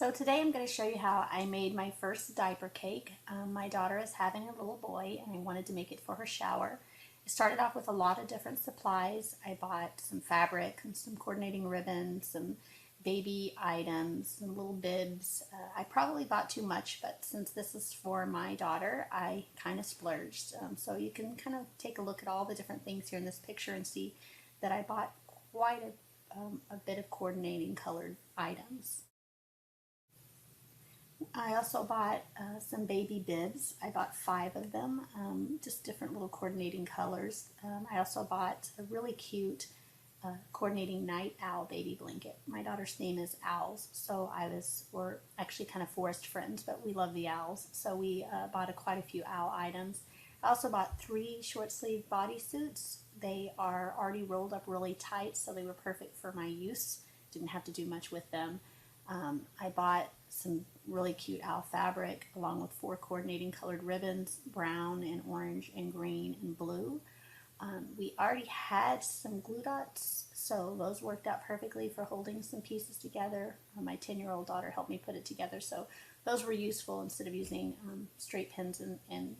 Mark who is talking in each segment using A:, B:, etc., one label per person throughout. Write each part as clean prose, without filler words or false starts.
A: So today I'm going to show you how I made my first diaper cake. My daughter is having a little boy and I wanted to make it for her shower. I started off with a lot of different supplies. I bought some fabric and some coordinating ribbon, some baby items, some little bibs. I probably bought too much, but since this is for my daughter, I kind of splurged. So you can kind of take a look at all the different things here in this picture and see that I bought quite a bit of coordinating colored items. I also bought some baby bibs. I bought 5 of them, just different little coordinating colors. I also bought a really cute coordinating night owl baby blanket. My daughter's name is Owls, so we're actually kind of forest friends, but we love the owls, so we bought quite a few owl items. I also bought 3 short sleeve bodysuits. They are already rolled up really tight, so they were perfect for my use. Didn't have to do much with them. I bought some really cute owl fabric along with 4 coordinating colored ribbons, brown and orange and green and blue. We already had some glue dots, so those worked out perfectly for holding some pieces together. My 10-year-old daughter helped me put it together, so those were useful instead of using straight pins and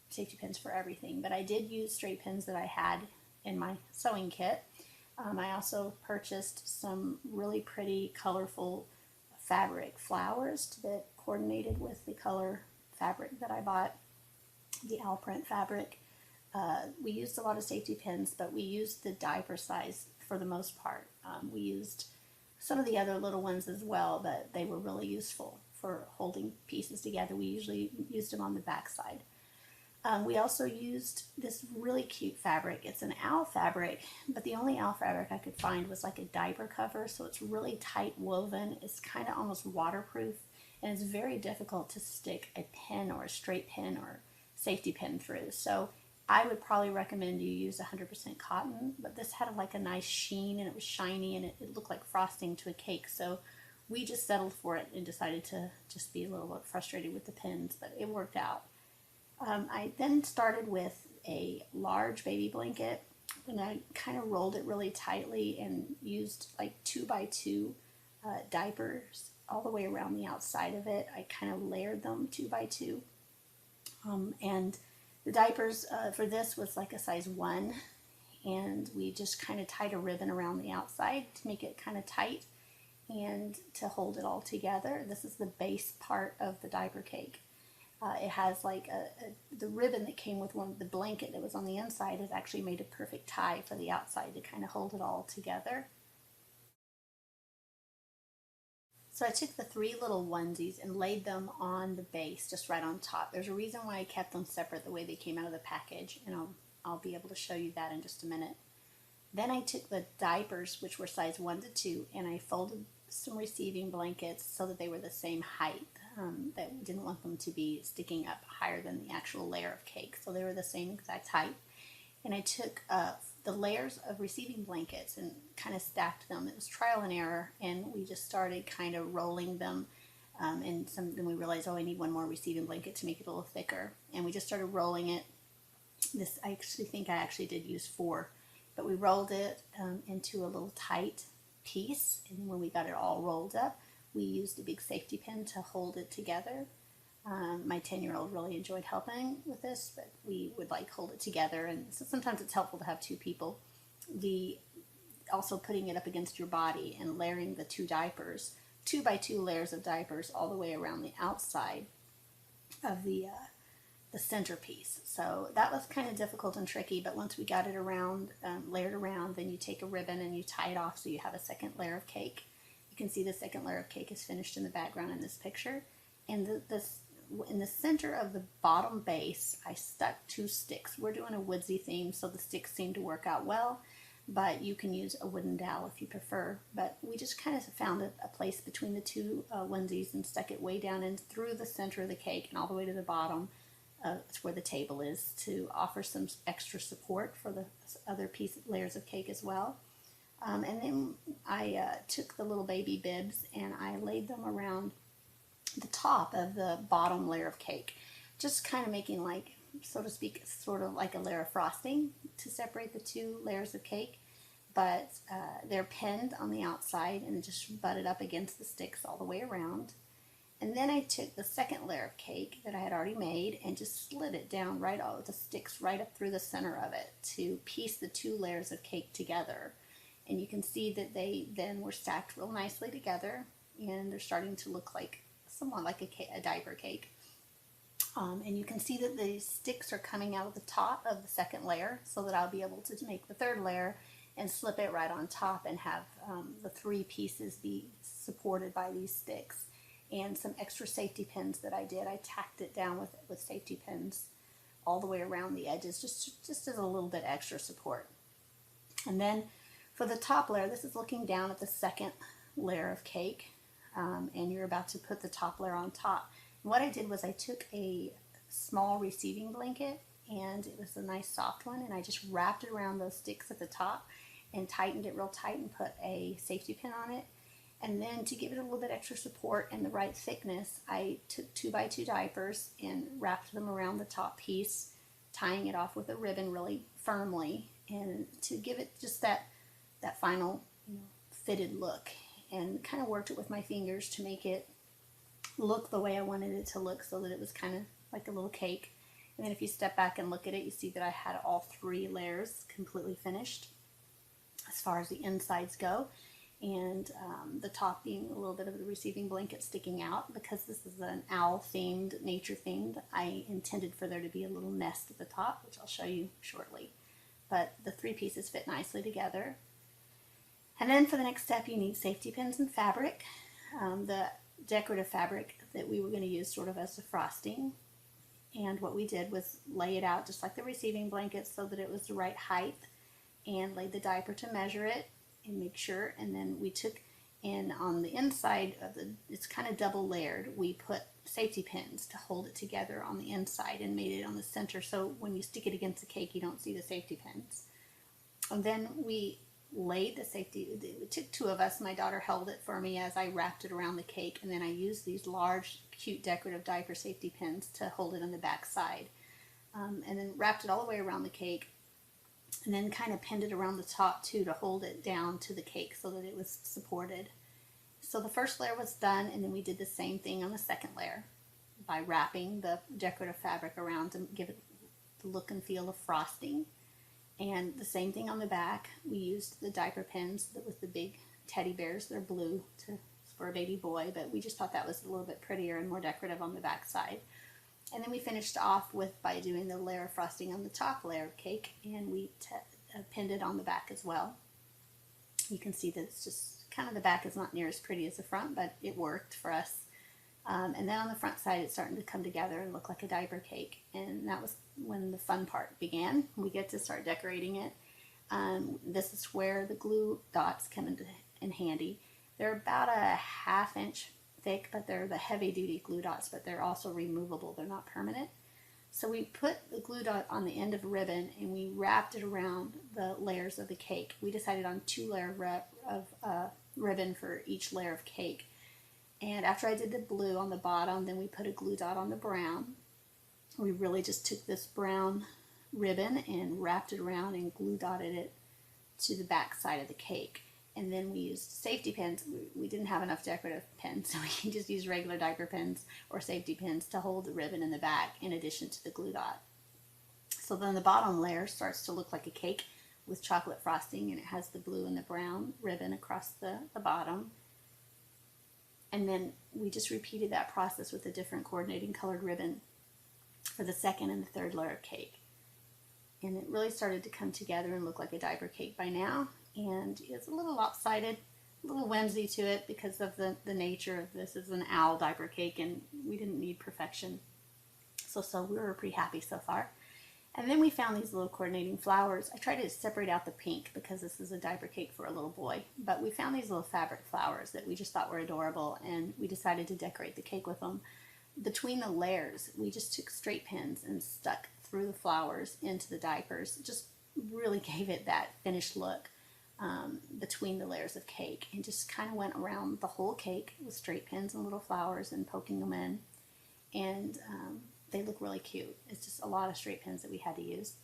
A: safety pins for everything. But I did use straight pins that I had in my sewing kit. I also purchased some really pretty colorful fabric flowers that coordinated with the color fabric that I bought, the owl print fabric. We used a lot of safety pins, but we used the diaper size for the most part. We used some of the other little ones as well, but they were really useful for holding pieces together. We usually used them on the back side. We also used this really cute fabric. It's an owl fabric, but the only owl fabric I could find was like a diaper cover, so it's really tight woven. It's kind of almost waterproof, and it's very difficult to stick a pin or a straight pin or safety pin through. So I would probably recommend you use 100% cotton, but this had like a nice sheen and it was shiny and it looked like frosting to a cake. So we just settled for it and decided to just be a little bit frustrated with the pins, but it worked out. I then started with a large baby blanket and I kind of rolled it really tightly and used like 2x2 diapers all the way around the outside of it. I kind of layered them 2x2. And the diapers for this was like a size 1, and we just kind of tied a ribbon around the outside to make it kind of tight and to hold it all together. This is the base part of the diaper cake. It has like the ribbon that came with the blanket that was on the inside has actually made a perfect tie for the outside to kind of hold it all together. So I took the 3 little onesies and laid them on the base, just right on top. There's a reason why I kept them separate the way they came out of the package, and I'll be able to show you that in just a minute. Then I took the diapers, which were size 1 to 2, and I folded some receiving blankets so that they were the same height. That we didn't want them to be sticking up higher than the actual layer of cake, so they were the same exact height. And I took the layers of receiving blankets and kind of stacked them. It was trial and error, and we just started kind of rolling them. And then we realized, oh, I need one more receiving blanket to make it a little thicker. And we just started rolling it. I actually think I did use 4, but we rolled it into a little tight piece. And when we got it all rolled up, we used a big safety pin to hold it together. My 10-year-old really enjoyed helping with this, but we would like hold it together, and so sometimes it's helpful to have 2 people. Also putting it up against your body and layering the 2 diapers, 2x2 layers of diapers all the way around the outside of the centerpiece. So that was kind of difficult and tricky, but once we got it around, layered around, then you take a ribbon and you tie it off so you have a second layer of cake. You can see the second layer of cake is finished in the background in this picture. And in the center of the bottom base, I stuck 2 sticks. We're doing a woodsy theme, so the sticks seem to work out well, but you can use a wooden dowel if you prefer. But we just kind of found a place between the 2 onesies and stuck it way down in through the center of the cake and all the way to the bottom. It's where the table is, to offer some extra support for the other layers of cake as well. And then I took the little baby bibs and I laid them around the top of the bottom layer of cake, just kind of making, like, so to speak, sort of like a layer of frosting to separate the 2 layers of cake. but they're pinned on the outside and just butted up against the sticks all the way around. And then I took the second layer of cake that I had already made and just slid it down right all the sticks right up through the center of it to piece the two layers of cake together. And you can see that they then were stacked real nicely together, and they're starting to look like somewhat like a diaper cake. And you can see that the sticks are coming out of the top of the second layer, so that I'll be able to make the third layer and slip it right on top and have the three pieces be supported by these sticks. And some extra safety pins that I did, I tacked it down with safety pins all the way around the edges, just as a little bit extra support. And then for the top layer, this is looking down at the second layer of cake, and you're about to put the top layer on top. And what I did was I took a small receiving blanket, and it was a nice soft one, and I just wrapped it around those sticks at the top and tightened it real tight and put a safety pin on it. And then to give it a little bit extra support and the right thickness, I took 2x2 diapers and wrapped them around the top piece, tying it off with a ribbon really firmly, and to give it just that final, fitted look. And kind of worked it with my fingers to make it look the way I wanted it to look, so that it was kind of like a little cake. And then if you step back and look at it, you see that I had all three layers completely finished as far as the insides go. And the top being a little bit of the receiving blanket sticking out. Because this is an owl themed, nature themed, I intended for there to be a little nest at the top, which I'll show you shortly. But the three pieces fit nicely together. And then for the next step, you need safety pins and fabric. The decorative fabric that we were going to use sort of as the frosting. And what we did was lay it out just like the receiving blanket so that it was the right height, and laid the diaper to measure it and make sure. And then we took in on the inside of it's kind of double layered, we put safety pins to hold it together on the inside and made it on the center, so when you stick it against the cake you don't see the safety pins. And then we laid the safety, it took two of us, my daughter held it for me as I wrapped it around the cake, and then I used these large cute decorative diaper safety pins to hold it on the back side, and then wrapped it all the way around the cake. And then kind of pinned it around the top too to hold it down to the cake so that it was supported. So the first layer was done, and then we did the same thing on the second layer by wrapping the decorative fabric around to give it the look and feel of frosting. And the same thing on the back. We used the diaper pins that was the big teddy bears. They're blue for a baby boy, but we just thought that was a little bit prettier and more decorative on the back side. And then we finished off by doing the layer of frosting on the top layer of cake, and we pinned it on the back as well. You can see that it's just kind of, the back is not near as pretty as the front, but it worked for us. And then on the front side, it's starting to come together and look like a diaper cake. And that was when the fun part began. We get to start decorating it. This is where the glue dots come in handy. They're about a 1/2 inch thick, but they're the heavy-duty glue dots, but they're also removable. They're not permanent. So we put the glue dot on the end of a ribbon, and we wrapped it around the layers of the cake. We decided on 2-layer of ribbon for each layer of cake. And after I did the blue on the bottom, then we put a glue dot on the brown. We really just took this brown ribbon and wrapped it around and glue dotted it to the back side of the cake. And then we used safety pins. We didn't have enough decorative pins, so we just used regular diaper pins or safety pins to hold the ribbon in the back in addition to the glue dot. So then the bottom layer starts to look like a cake with chocolate frosting, and it has the blue and the brown ribbon across the bottom. And then we just repeated that process with a different coordinating colored ribbon for the second and the third layer of cake. And it really started to come together and look like a diaper cake by now. And it's a little lopsided, a little whimsy to it because of the nature of this. It's an owl diaper cake, and we didn't need perfection. So we were pretty happy so far. And then we found these little coordinating flowers. I tried to separate out the pink because this is a diaper cake for a little boy. But we found these little fabric flowers that we just thought were adorable, and we decided to decorate the cake with them. Between the layers, we just took straight pins and stuck through the flowers into the diapers. It just really gave it that finished look. Between the layers of cake, and just kind of went around the whole cake with straight pins and little flowers and poking them in, and they look really cute. It's just a lot of straight pins that we had to use.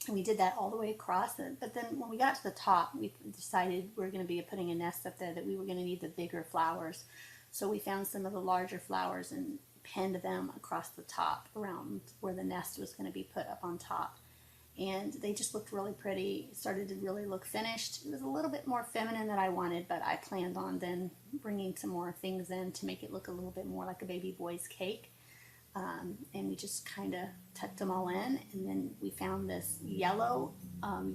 A: And we did that all the way across. But then when we got to the top, we decided we were going to be putting a nest up there, that we were going to need the bigger flowers. So we found some of the larger flowers and pinned them across the top around where the nest was going to be put up on top. And they just looked really pretty, started to really look finished. It was a little bit more feminine than I wanted, but I planned on then bringing some more things in to make it look a little bit more like a baby boy's cake. And we just kind of tucked them all in, and then we found this yellow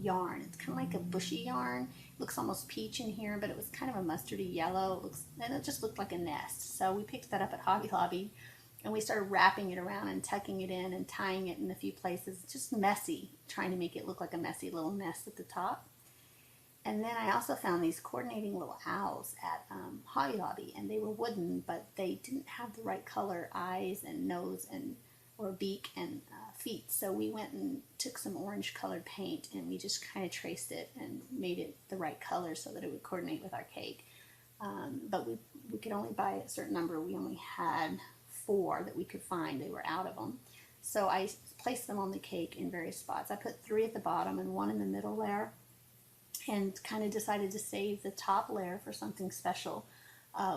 A: yarn. It's kind of like a bushy yarn. It looks almost peach in here, but it was kind of a mustardy yellow. And it just looked like a nest. So we picked that up at Hobby Lobby, and we started wrapping it around and tucking it in and tying it in a few places. It's just messy, trying to make it look like a messy little nest at the top. And then I also found these coordinating little owls at Hobby Lobby, and they were wooden, but they didn't have the right color eyes and nose and or beak and feet. So we went and took some orange colored paint, and we just kind of traced it and made it the right color so that it would coordinate with our cake. But we could only buy a certain number. We only had 4 that we could find. They were out of them. So I placed them on the cake in various spots. I put 3 at the bottom and 1 in the middle layer, and kind of decided to save the top layer for something special.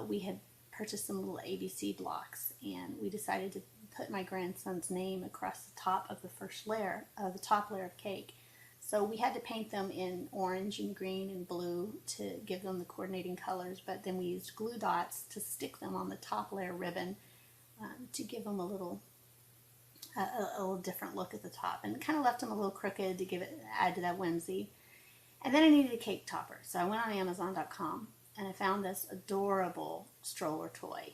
A: We had purchased some little ABC blocks, and we decided to put my grandson's name across the top of the first layer, the top layer of cake. So we had to paint them in orange and green and blue to give them the coordinating colors, but then we used glue dots to stick them on the top layer ribbon to give them a little different look at the top, and kind of left them a little crooked to add to that whimsy. And then I needed a cake topper, so I went on Amazon.com and I found this adorable stroller toy.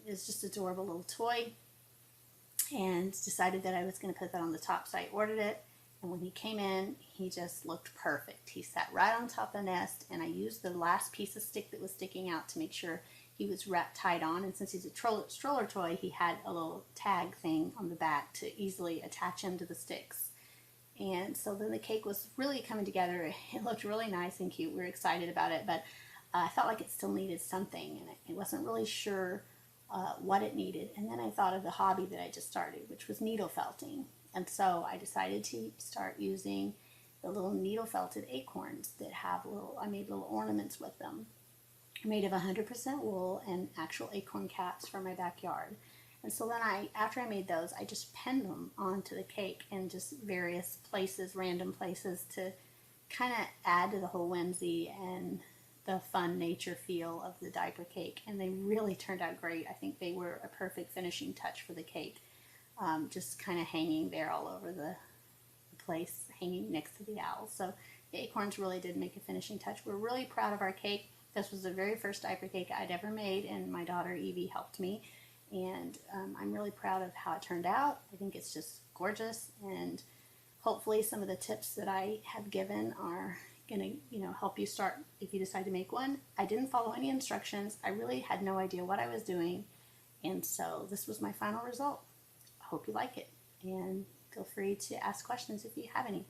A: It's just an adorable little toy, and decided that I was going to put that on the top. So I ordered it, and when he came in, he just looked perfect. He sat right on top of the nest, and I used the last piece of stick that was sticking out to make sure he was tied on. And since he's a stroller toy, he had a little tag thing on the back to easily attach him to the sticks. And so then the cake was really coming together. It looked really nice and cute. We were excited about it, but I felt like it still needed something, and I wasn't really sure what it needed. And then I thought of the hobby that I just started, which was needle felting. And so I decided to start using the little needle felted acorns that have I made little ornaments with them, made of 100% wool and actual acorn caps for my backyard. And so then after I made those, I just pinned them onto the cake in just various places, random places, to kind of add to the whole whimsy and the fun nature feel of the diaper cake. And they really turned out great. I think they were a perfect finishing touch for the cake. Just kind of hanging there all over the place, hanging next to the owls. So the acorns really did make a finishing touch. We're really proud of our cake. This was the very first diaper cake I'd ever made, and my daughter Evie helped me. And I'm really proud of how it turned out. I think it's just gorgeous, and hopefully some of the tips that I have given are going to help you start if you decide to make one. I didn't follow any instructions. I really had no idea what I was doing, and so this was my final result. I hope you like it, and feel free to ask questions if you have any.